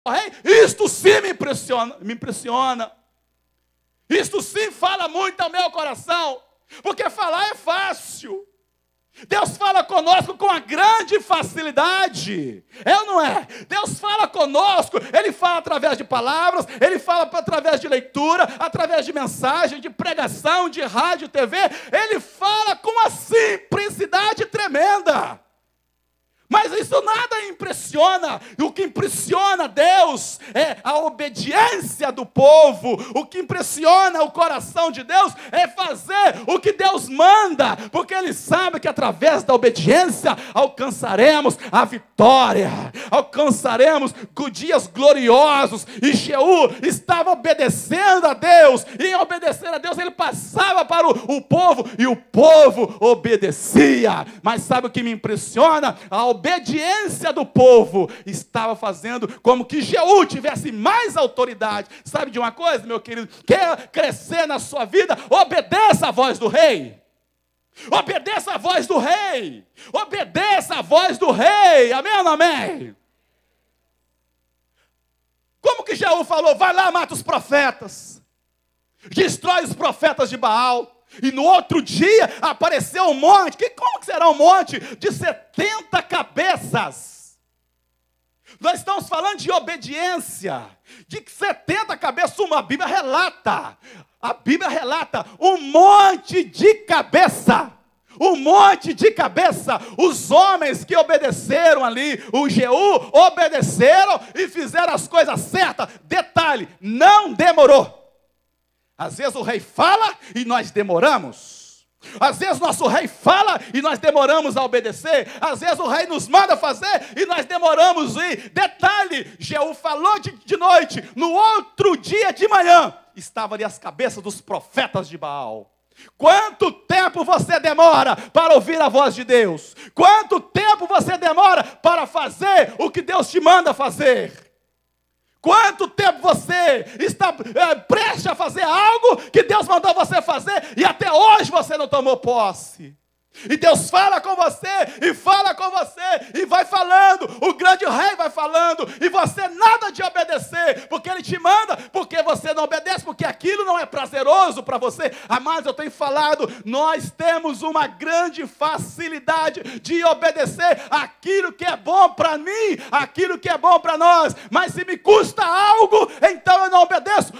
rei, isto sim me impressiona. Isto sim fala muito ao meu coração, porque falar é fácil. Deus fala conosco com uma grande facilidade, é ou não é? Deus fala conosco, Ele fala através de palavras, Ele fala através de leitura, através de mensagem, de pregação, de rádio, TV, Ele fala com uma simplicidade tremenda. Mas isso nada impressiona. O que impressiona Deus é a obediência do povo. O que impressiona o coração de Deus é fazer o que Deus manda, porque Ele sabe que através da obediência alcançaremos a vitória, alcançaremos dias gloriosos. E Jeú estava obedecendo a Deus, e em obedecer a Deus ele passava para o povo, e o povo obedecia. Mas sabe o que me impressiona? A obediência do povo estava fazendo como que Jeú tivesse mais autoridade. Sabe de uma coisa, meu querido? Quer crescer na sua vida? Obedeça a voz do rei. Obedeça a voz do rei. Obedeça a voz do rei. Amém ou não amém? Como que Jeú falou? Vai lá, mata os profetas. Destrói os profetas de Baal. E no outro dia apareceu um monte. Como que será um monte? De 70 cabeças. Nós estamos falando de obediência. De 70 cabeças, a Bíblia relata. A Bíblia relata um monte de cabeça. Um monte de cabeça. Os homens que obedeceram ali, o Jeú, obedeceram e fizeram as coisas certas. Detalhe, não demorou. Às vezes o rei fala e nós demoramos. Às vezes nosso rei fala e nós demoramos a obedecer. Às vezes o rei nos manda fazer e nós demoramos a ir. Detalhe, Jeú falou de noite. No outro dia de manhã, estavam ali as cabeças dos profetas de Baal. Quanto tempo você demora para ouvir a voz de Deus? Quanto tempo você demora para fazer o que Deus te manda fazer? Quanto tempo você está prestes a fazer algo que Deus mandou você fazer e até hoje você não tomou posse? E Deus fala com você, e fala com você, e vai falando, o grande rei vai falando, e você nada de obedecer, porque Ele te manda, porque você não obedece, porque aquilo não é prazeroso para você. Amados, eu tenho falado, nós temos uma grande facilidade de obedecer aquilo que é bom para mim, aquilo que é bom para nós, mas se me custa algo, então eu não obedeço.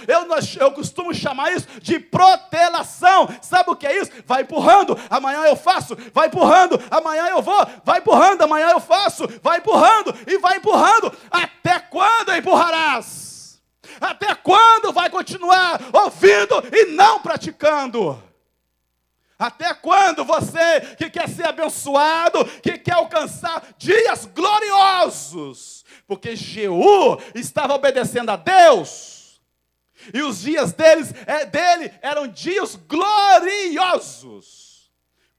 Eu costumo chamar isso de protelação. Sabe o que é isso? Vai empurrando, amanhã eu faço, vai empurrando, amanhã eu vou, vai empurrando, amanhã eu faço, vai empurrando e vai empurrando. Até quando empurrarás? Até quando vai continuar ouvindo e não praticando? Até quando você que quer ser abençoado, que quer alcançar dias gloriosos? Porque Jeú estava obedecendo a Deus, e os dias dele eram dias gloriosos.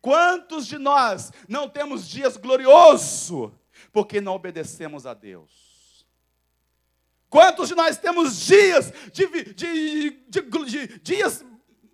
Quantos de nós não temos dias gloriosos porque não obedecemos a Deus? Quantos de nós temos dias dias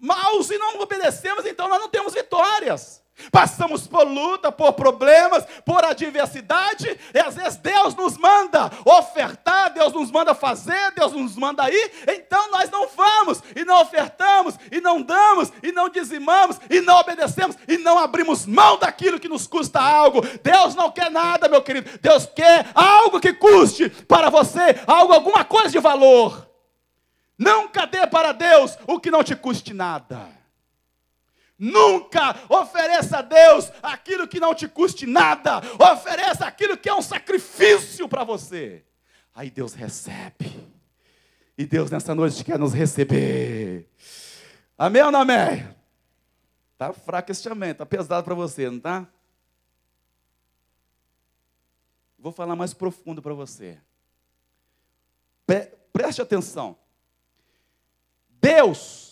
maus e não obedecemos, então nós não temos vitórias? Passamos por luta, por problemas, por adversidade, e às vezes Deus nos manda ofertar, Deus nos manda fazer, Deus nos manda ir, então nós não vamos, e não ofertamos, e não damos, e não dizimamos, e não obedecemos, e não abrimos mão daquilo que nos custa algo. Deus não quer nada, meu querido, Deus quer algo que custe para você, alguma coisa de valor. Nunca dê para Deus o que não te custe nada. Nunca ofereça a Deus aquilo que não te custe nada. Ofereça aquilo que é um sacrifício para você. Aí Deus recebe. E Deus nessa noite quer nos receber. Amém ou não amém? Está fraco este amém, está pesado para você, não está? Vou falar mais profundo para você. Preste atenção. Deus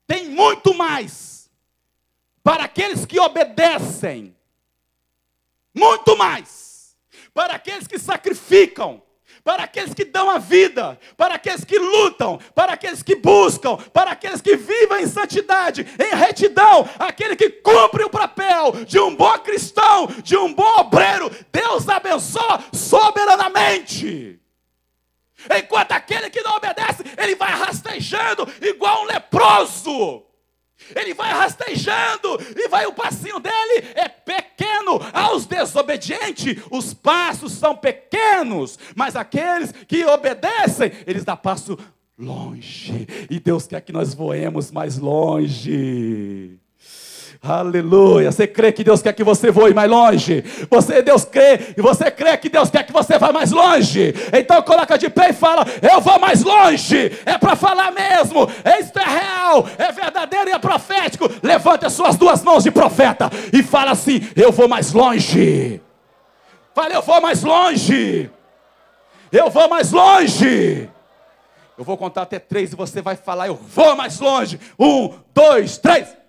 tem muito mais para aqueles que obedecem, muito mais para aqueles que sacrificam, para aqueles que dão a vida, para aqueles que lutam, para aqueles que buscam, para aqueles que vivem em santidade, em retidão, aquele que cumpre o papel de um bom cristão, de um bom obreiro. Deus abençoa soberanamente. Enquanto aquele que não obedece, ele vai rastejando igual um leproso. Ele vai rastejando e o passinho dele é pequeno. Aos desobedientes, os passos são pequenos. Mas aqueles que obedecem, eles dão passo longe. E Deus quer que nós voemos mais longe. Aleluia. Você crê que Deus quer que você voe mais longe? Você crê que Deus quer que você vá mais longe? Então coloca de pé e fala: eu vou mais longe. É para falar mesmo. Isto é real, é verdadeiro e é profético. Levante as suas duas mãos de profeta e fala assim: eu vou mais longe. Fala: eu vou mais longe. Eu vou mais longe. Eu vou contar até 3 e você vai falar: eu vou mais longe. 1, 2, 3.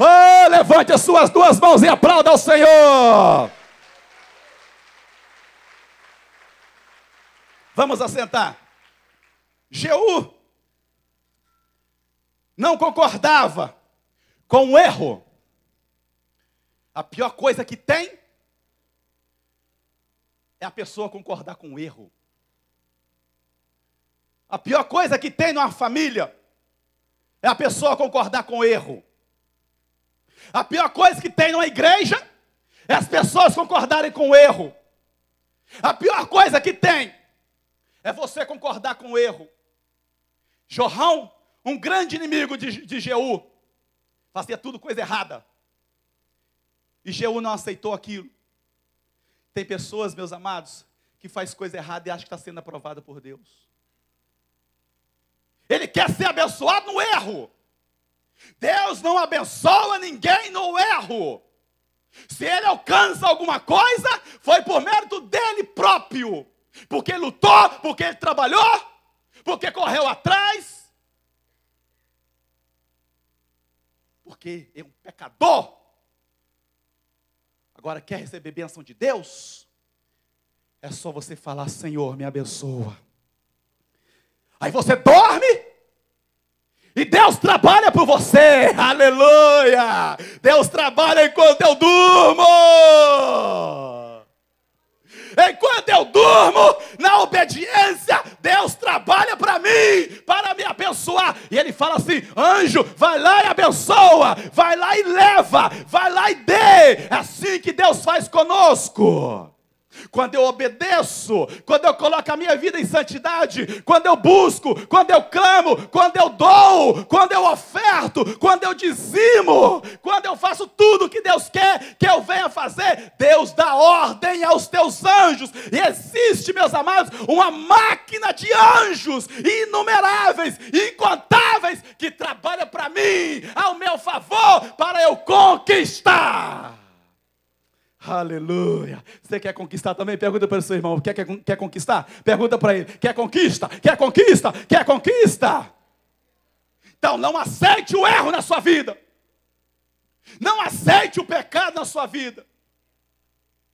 Oh, levante as suas duas mãos e aplauda ao Senhor. Vamos assentar. Jeú não concordava com o erro. A pior coisa que tem é a pessoa concordar com o erro. A pior coisa que tem numa família é a pessoa concordar com o erro. A pior coisa que tem numa igreja é as pessoas concordarem com o erro. A pior coisa que tem é você concordar com o erro. Jorrão, um grande inimigo de Jeú, fazia tudo coisa errada. E Jeú não aceitou aquilo. Tem pessoas, meus amados, que faz coisa errada e acha que está sendo aprovada por Deus. Ele quer ser abençoado no erro. Deus não abençoa ninguém no erro. Se ele alcança alguma coisa, foi por mérito dele próprio. Porque ele lutou, porque ele trabalhou, porque correu atrás. Porque é um pecador. Agora, quer receber bênção de Deus? É só você falar: Senhor, me abençoa. Aí você dorme. E Deus trabalha por você, aleluia! Deus trabalha enquanto eu durmo! Enquanto eu durmo, na obediência, Deus trabalha para mim, para me abençoar. E Ele fala assim: anjo, vai lá e abençoa, vai lá e leva, vai lá e dê. É assim que Deus faz conosco. Quando eu obedeço, quando eu coloco a minha vida em santidade, quando eu busco, quando eu clamo, quando eu dou, quando eu oferto, quando eu dizimo, quando eu faço tudo que Deus quer que eu venha fazer, Deus dá ordem aos teus anjos. E existe, meus amados, uma máquina de anjos inumeráveis, incontáveis, que trabalha para mim, ao meu favor, para eu conquistar. Aleluia. Você quer conquistar também? Pergunta para o seu irmão: quer conquistar? Pergunta para ele: quer conquista? Quer conquista? Quer conquista? Então não aceite o erro na sua vida. Não aceite o pecado na sua vida.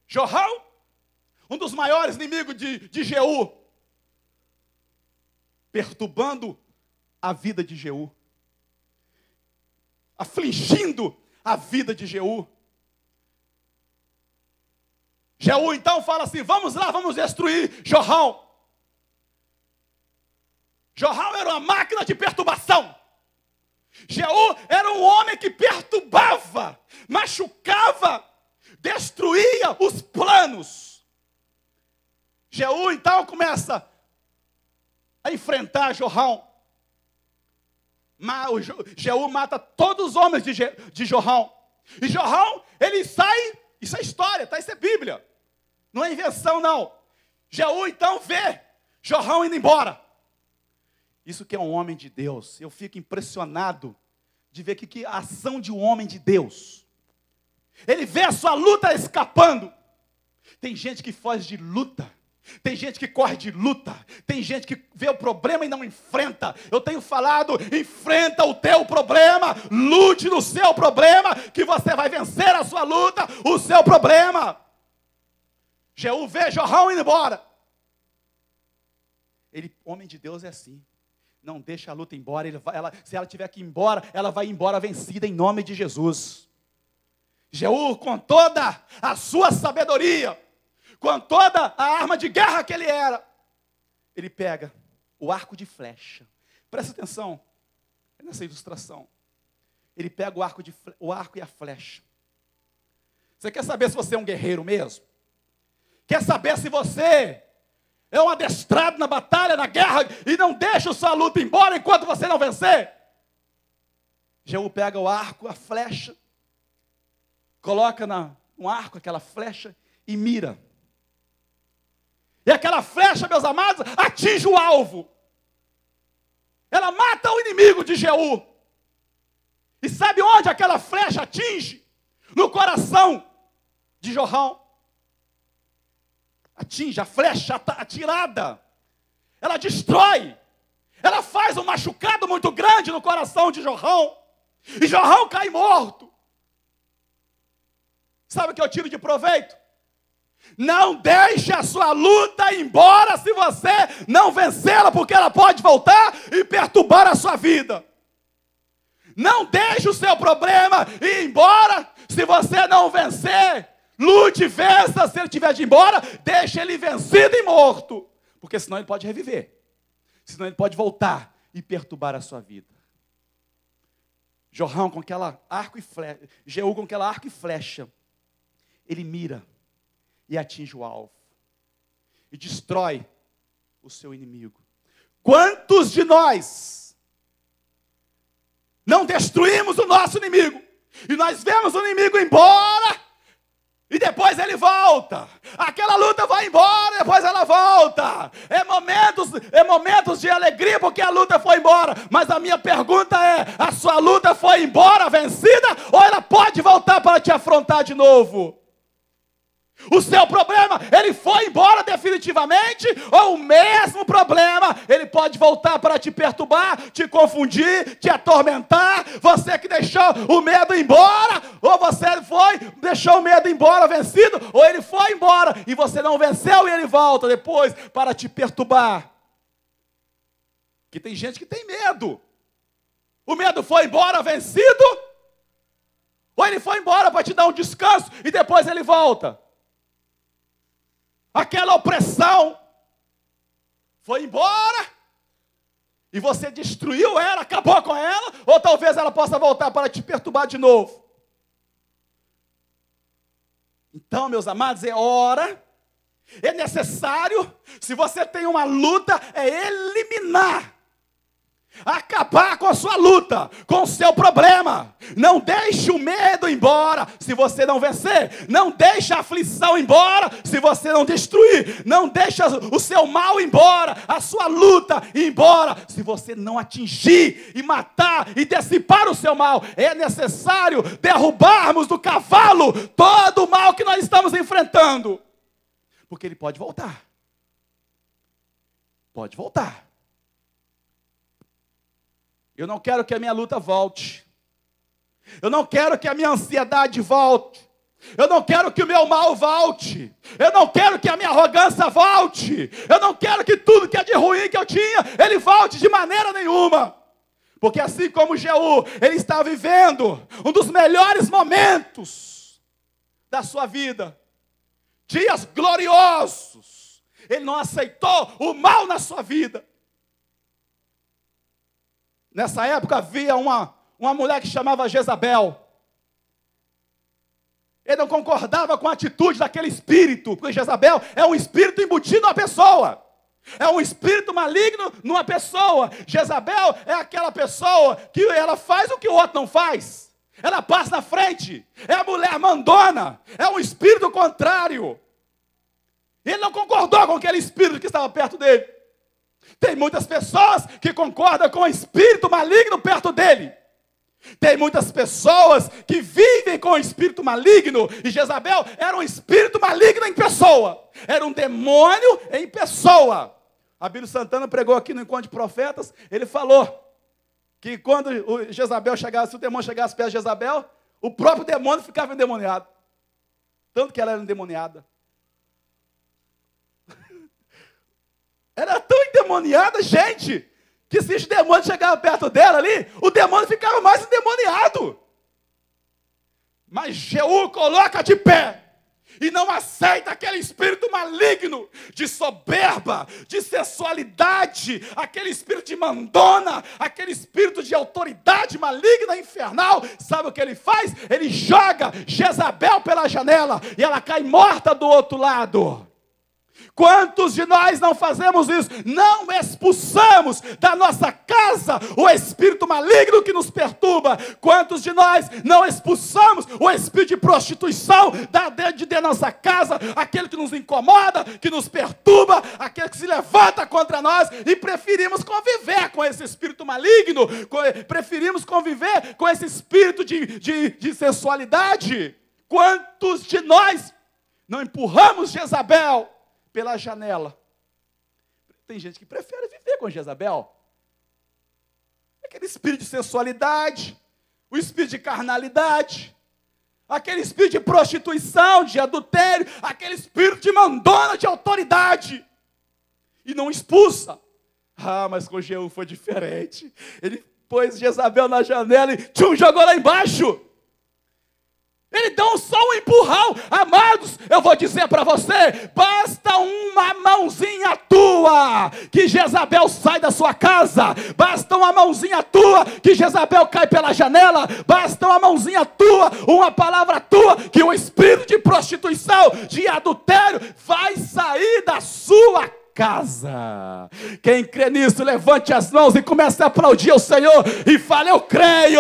Jorrão, um dos maiores inimigos de Jeú, perturbando a vida de Jeú, afligindo a vida de Jeú. Jeú então fala assim: vamos lá, vamos destruir Jorrão. Jorrão era uma máquina de perturbação. Jeú era um homem que perturbava, machucava, destruía os planos. Jeú então começa a enfrentar Jorrão. Jeú mata todos os homens de Jorrão. E Jorrão, ele sai. Isso é história, tá? Isso é Bíblia. Não é invenção, não. Jeú então vê Jorrão indo embora. Isso que é um homem de Deus. Eu fico impressionado de ver que a ação de um homem de Deus. Ele vê a sua luta escapando. Tem gente que foge de luta. Tem gente que corre de luta. Tem gente que vê o problema e não enfrenta. Eu tenho falado: enfrenta o teu problema. Lute no seu problema, que você vai vencer a sua luta, o seu problema. Jeú vê Jorrão indo embora. Homem de Deus é assim. Não deixa a luta embora. Se ela tiver que ir embora, ela vai embora vencida em nome de Jesus. Jeú, com toda a sua sabedoria, com toda a arma de guerra que ele era, ele pega o arco de flecha. Presta atenção nessa ilustração. Ele pega o arco e a flecha. Você quer saber se você é um guerreiro mesmo? Quer saber se você é um adestrado na batalha, na guerra, e não deixa a sua luta embora enquanto você não vencer? Jeú pega o arco, a flecha, coloca no arco aquela flecha e mira. E aquela flecha, meus amados, atinge o alvo. Ela mata o inimigo de Jeú. E sabe onde aquela flecha atinge? No coração de Jorrão. Atinge a flecha atirada. Ela destrói. Ela faz um machucado muito grande no coração de Jorrão. E Jorrão cai morto. Sabe o que eu tiro de proveito? Não deixe a sua luta ir embora se você não vencê-la, porque ela pode voltar e perturbar a sua vida. Não deixe o seu problema ir embora se você não vencer. Lute, vença. Se ele tiver de ir embora, deixe ele vencido e morto, porque senão ele pode reviver. Senão ele pode voltar e perturbar a sua vida. Jorrão com aquela arco e flecha, Jeú com aquela arco e flecha, ele mira e atinge o alvo e destrói o seu inimigo. Quantos de nós não destruímos o nosso inimigo e nós vemos o inimigo embora e depois ele volta? Aquela luta vai embora, depois ela volta. É momentos de alegria porque a luta foi embora. Mas a minha pergunta é: a sua luta foi embora, vencida, ou ela pode voltar para te afrontar de novo? O seu problema, ele foi embora definitivamente, ou o mesmo problema, ele pode voltar para te perturbar, te confundir, te atormentar? Você que deixou o medo embora, ou você deixou o medo embora vencido, ou ele foi embora e você não venceu e ele volta depois para te perturbar. Que tem gente que tem medo. O medo foi embora vencido, ou ele foi embora para te dar um descanso e depois ele volta. Aquela opressão foi embora e você destruiu ela, acabou com ela, ou talvez ela possa voltar para te perturbar de novo. Então, meus amados, é hora, é necessário, se você tem uma luta, é eliminar, acabar com a sua luta, com o seu problema. Não deixe o medo embora se você não vencer. Não deixe a aflição embora se você não destruir. Não deixe o seu mal embora, a sua luta embora se você não atingir e matar e dissipar o seu mal. É necessário derrubarmos do cavalo todo o mal que nós estamos enfrentando, porque ele pode voltar. Pode voltar. Eu não quero que a minha luta volte. Eu não quero que a minha ansiedade volte. Eu não quero que o meu mal volte. Eu não quero que a minha arrogância volte. Eu não quero que tudo que é de ruim que eu tinha, ele volte de maneira nenhuma. Porque assim como Jeú, ele está vivendo um dos melhores momentos da sua vida. Dias gloriosos. Ele não aceitou o mal na sua vida. Nessa época havia uma mulher que chamava Jezabel. Ele não concordava com a atitude daquele espírito, porque Jezabel é um espírito embutido numa pessoa. É um espírito maligno numa pessoa. Jezabel é aquela pessoa que ela faz o que o outro não faz. Ela passa na frente. É a mulher mandona. É um espírito contrário. Ele não concordou com aquele espírito que estava perto dele. Tem muitas pessoas que concordam com o espírito maligno perto dele. Tem muitas pessoas que vivem com o espírito maligno. E Jezabel era um espírito maligno em pessoa. Era um demônio em pessoa. Abílio Santana pregou aqui no Encontro de Profetas. Ele falou que quando o Jezabel chegasse, se o demônio chegasse perto de Jezabel, o próprio demônio ficava endemoniado. Tanto que ela era endemoniada. Era tão endemoniada, gente, que se o demônio chegava perto dela ali, o demônio ficava mais endemoniado. Mas Jeú coloca de pé e não aceita aquele espírito maligno de soberba, de sensualidade, aquele espírito de mandona, aquele espírito de autoridade maligna, infernal, sabe o que ele faz? Ele joga Jezabel pela janela e ela cai morta do outro lado. Quantos de nós não fazemos isso? Não expulsamos da nossa casa o espírito maligno que nos perturba. Quantos de nós não expulsamos o espírito de prostituição de dentro da nossa casa? Aquele que nos incomoda, que nos perturba, aquele que se levanta contra nós, e preferimos conviver com esse espírito maligno, preferimos conviver com esse espírito de sensualidade. Quantos de nós não empurramos Jezabel pela janela? Tem gente que prefere viver com Jezabel. Aquele espírito de sensualidade, o espírito de carnalidade, aquele espírito de prostituição, de adultério, aquele espírito de mandona, de autoridade, e não expulsa. Ah, mas com Jeú foi diferente. Ele pôs Jezabel na janela e jogou lá embaixo. Ele deu só um empurrão. Amados, eu vou dizer para você, basta uma mãozinha tua que Jezabel sai da sua casa, basta uma mãozinha tua que Jezabel cai pela janela, basta uma mãozinha tua, uma palavra tua, que o espírito de prostituição, de adultério vai sair da sua casa. Quem crê nisso, levante as mãos e comece a aplaudir o Senhor e fale: eu creio,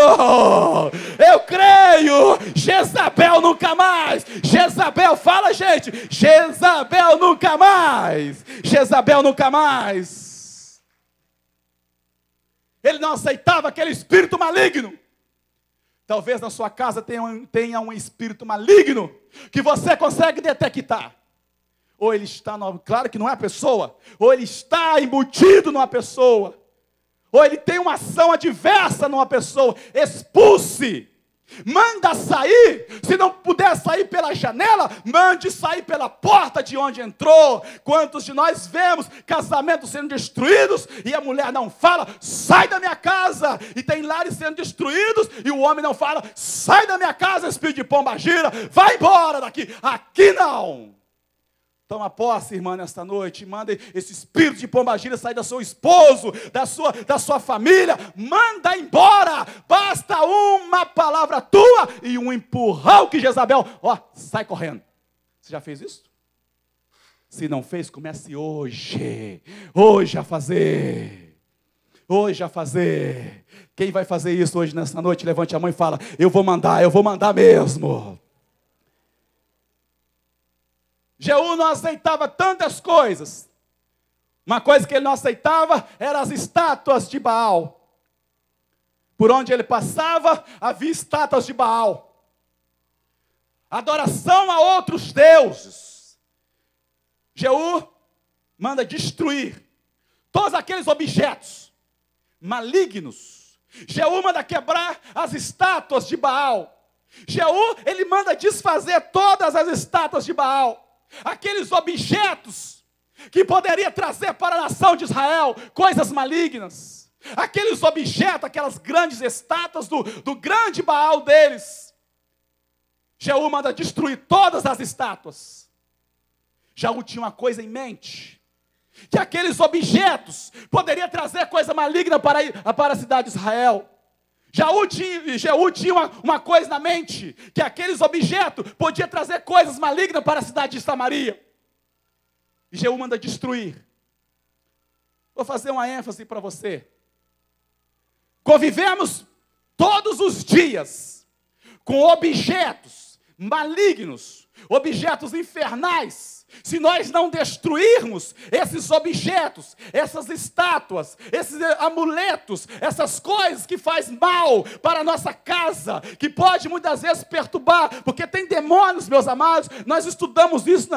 eu creio. Jezabel nunca mais. Jezabel, fala gente, Jezabel nunca mais. Jezabel nunca mais. Ele não aceitava aquele espírito maligno. Talvez na sua casa tenha um espírito maligno que você consegue detectar. Ou ele está, claro que não é a pessoa, ou ele está embutido numa pessoa, ou ele tem uma ação adversa numa pessoa. Expulse, manda sair. Se não puder sair pela janela, mande sair pela porta de onde entrou. Quantos de nós vemos casamentos sendo destruídos e a mulher não fala: sai da minha casa? E tem lares sendo destruídos e o homem não fala: sai da minha casa, espírito de pombagira, vai embora daqui. Aqui não. Toma posse, irmã, nesta noite. Manda esse espírito de pombagira sair do seu esposo, da sua família. Manda embora. Basta uma palavra tua e um empurrão que Jezabel, sai correndo. Você já fez isso? Se não fez, comece hoje. Hoje a fazer. Hoje a fazer. Quem vai fazer isso hoje, nesta noite? Levante a mão e fala: eu vou mandar mesmo. Jeú não aceitava tantas coisas. Uma coisa que ele não aceitava eram as estátuas de Baal. Por onde ele passava, havia estátuas de Baal. Adoração a outros deuses. Jeú manda destruir todos aqueles objetos malignos. Jeú manda quebrar as estátuas de Baal. Jeú, ele manda desfazer todas as estátuas de Baal. Aqueles objetos que poderia trazer para a nação de Israel coisas malignas. Aqueles objetos, aquelas grandes estátuas do grande Baal deles. Jeú manda destruir todas as estátuas. Jeú tinha uma coisa em mente: que aqueles objetos poderiam trazer coisa maligna para a cidade de Israel. Jeú tinha uma coisa na mente: que aqueles objetos podiam trazer coisas malignas para a cidade de Samaria. E Jeú manda destruir. Vou fazer uma ênfase para você. Convivemos todos os dias com objetos malignos, objetos infernais. Se nós não destruirmos esses objetos, essas estátuas, esses amuletos, essas coisas que faz mal para a nossa casa, que pode muitas vezes perturbar, porque tem demônios, meus amados. Nós estudamos isso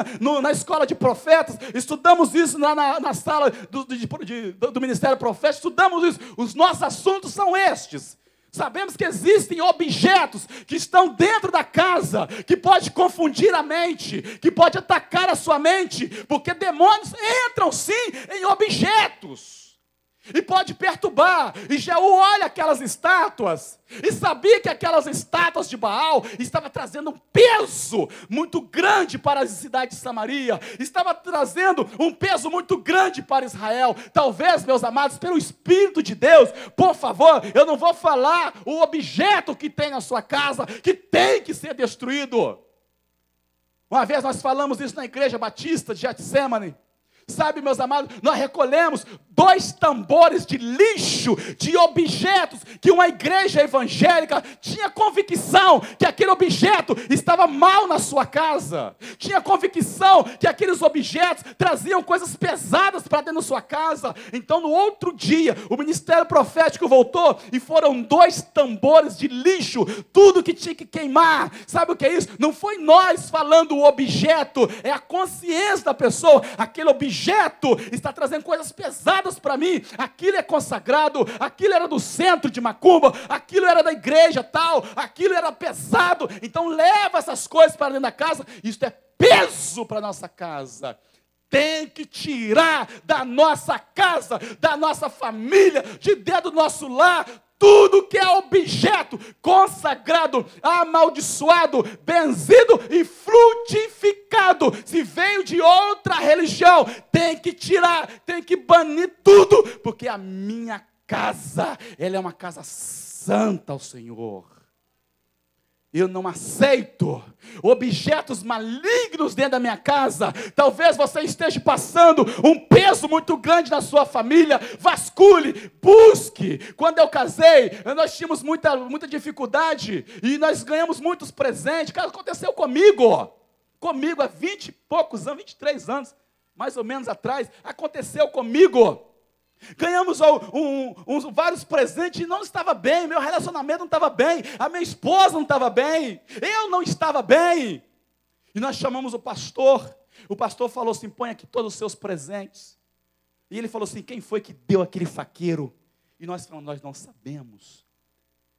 na escola de profetas, estudamos isso na sala do Ministério Profético, estudamos isso. Os nossos assuntos são estes. Sabemos que existem objetos que estão dentro da casa, que pode confundir a mente, que pode atacar a sua mente, porque demônios entram sim em objetos. e pode perturbar. E Jeú olha aquelas estátuas e sabia que aquelas estátuas de Baal estavam trazendo um peso muito grande para a cidade de Samaria, estava trazendo um peso muito grande para Israel. Talvez, meus amados, pelo Espírito de Deus, por favor, eu não vou falar o objeto que tem na sua casa, que tem que ser destruído. Uma vez nós falamos isso na igreja batista de Getsemane. Sabe, meus amados, nós recolhemos 2 tambores de lixo, de objetos, que uma igreja evangélica tinha convicção que aquele objeto estava mal na sua casa, tinha convicção que aqueles objetos traziam coisas pesadas para dentro da sua casa. Então, no outro dia, o ministério profético voltou e foram 2 tambores de lixo, tudo que tinha que queimar. Sabe o que é isso? Não foi nós falando o objeto, é a consciência da pessoa. Aquele objeto está trazendo coisas pesadas para mim. Aquilo é consagrado, aquilo era do centro de Macumba, aquilo era da igreja tal, aquilo era pesado. Então leva essas coisas para dentro da casa. Isso é peso para a nossa casa. Tem que tirar da nossa casa, da nossa família, de dentro do nosso lar, tudo que é objeto consagrado, amaldiçoado, benzido e frutificado. Se veio de outra religião, tem que tirar, tem que banir tudo, porque a minha casa, ela é uma casa santa ao Senhor. Eu não aceito objetos malignos dentro da minha casa. Talvez você esteja passando um peso muito grande na sua família. Vasculhe, busque. Quando eu casei, nós tínhamos muita dificuldade e nós ganhamos muitos presentes. Cara, aconteceu comigo há 20 e poucos anos, 23 anos, mais ou menos atrás, aconteceu comigo. Ganhamos vários presentes e não estava bem, meu relacionamento não estava bem, a minha esposa não estava bem, eu não estava bem. E nós chamamos o pastor falou assim, põe aqui todos os seus presentes. E ele falou assim, quem foi que deu aquele faqueiro? E nós falamos, nós não sabemos.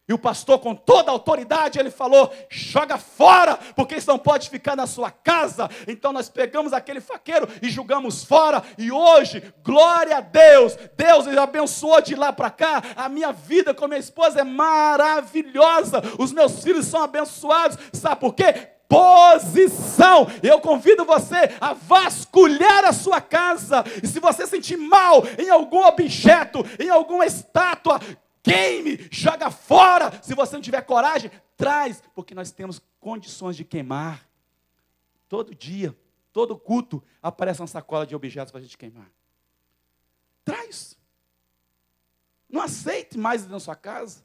E o pastor, com toda a autoridade, ele falou, joga fora, porque isso não pode ficar na sua casa. Então nós pegamos aquele faqueiro e jogamos fora. E hoje, glória a Deus, Deus abençoou de lá para cá. A minha vida com a minha esposa é maravilhosa. Os meus filhos são abençoados. Sabe por quê? Posição. Eu convido você a vasculhar a sua casa. E se você sentir mal em algum objeto, em alguma estátua, queime, joga fora. Se você não tiver coragem, traz, porque nós temos condições de queimar. Todo dia, todo culto, aparece uma sacola de objetos para a gente queimar. Traz. Não aceite mais na sua casa.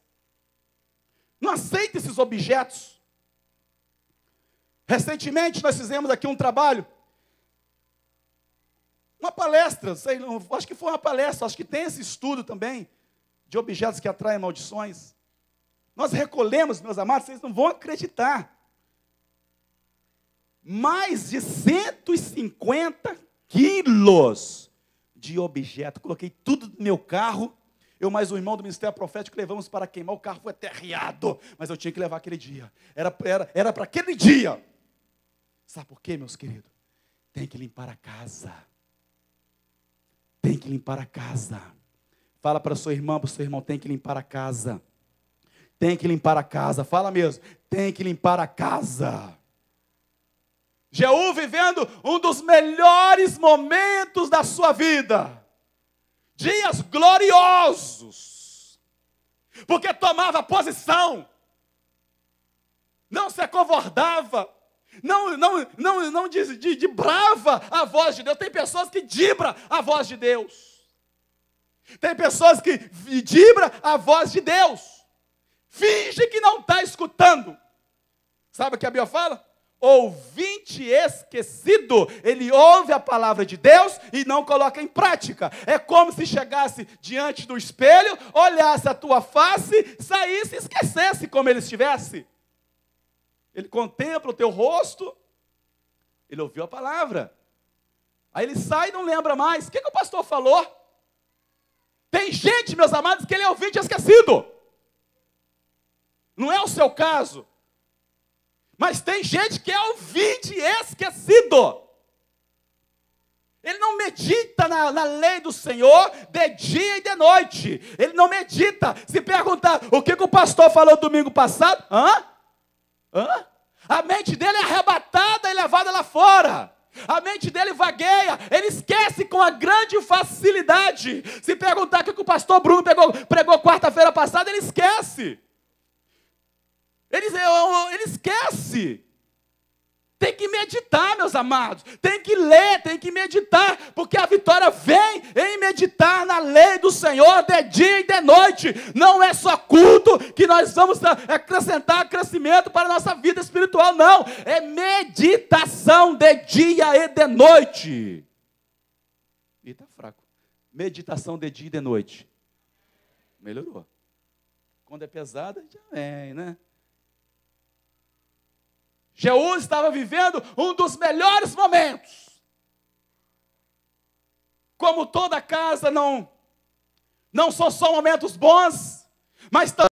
Não aceite esses objetos. Recentemente nós fizemos aqui um trabalho, uma palestra, acho que foi uma palestra, acho que tem esse estudo também, de objetos que atraem maldições. Nós recolhemos, meus amados, vocês não vão acreditar, mais de 150 quilos de objeto. Coloquei tudo no meu carro, eu mais um irmão do Ministério Profético levamos para queimar. O carro foi aterreado, mas eu tinha que levar aquele dia, era para aquele dia. Sabe por quê, meus queridos? Tem que limpar a casa. Tem que limpar a casa. Fala para o seu irmão, tem que limpar a casa. Tem que limpar a casa. Fala mesmo, tem que limpar a casa. Jeú vivendo um dos melhores momentos da sua vida. Dias gloriosos. Porque tomava posição. Não se acovardava. Não dibrava a voz de Deus. Tem pessoas que dibram a voz de Deus. Tem pessoas que vibram a voz de Deus. Finge que não está escutando. Sabe o que a Bíblia fala? Ouvinte esquecido. Ele ouve a palavra de Deus e não coloca em prática. É como se chegasse diante do espelho, olhasse a tua face, saísse e esquecesse como ele estivesse. Ele contempla o teu rosto. Ele ouviu a palavra. Aí ele sai e não lembra mais. O que o pastor falou? Tem gente, meus amados, que ele é ouvinte esquecido. Não é o seu caso. Mas tem gente que é ouvinte esquecido. Ele não medita na lei do Senhor de dia e de noite. Ele não medita. Se perguntar o que o pastor falou domingo passado, a mente dele é arrebatada e levada lá fora. A mente dele vagueia, ele esquece com a grande facilidade. Se perguntar o que o pastor Bruno pregou quarta-feira passada, ele esquece. Ele esquece. Tem que meditar, meus amados. Tem que ler, tem que meditar. Porque a vitória vem em meditar na lei do Senhor de dia e de noite. Não é só culto que nós vamos acrescentar crescimento para a nossa vida espiritual, não. É meditação de dia e de noite. Ih, está fraco. Meditação de dia e de noite. Melhorou. Quando é pesada, já vem, né? Jeú estava vivendo um dos melhores momentos. Como toda casa, não são só momentos bons, mas também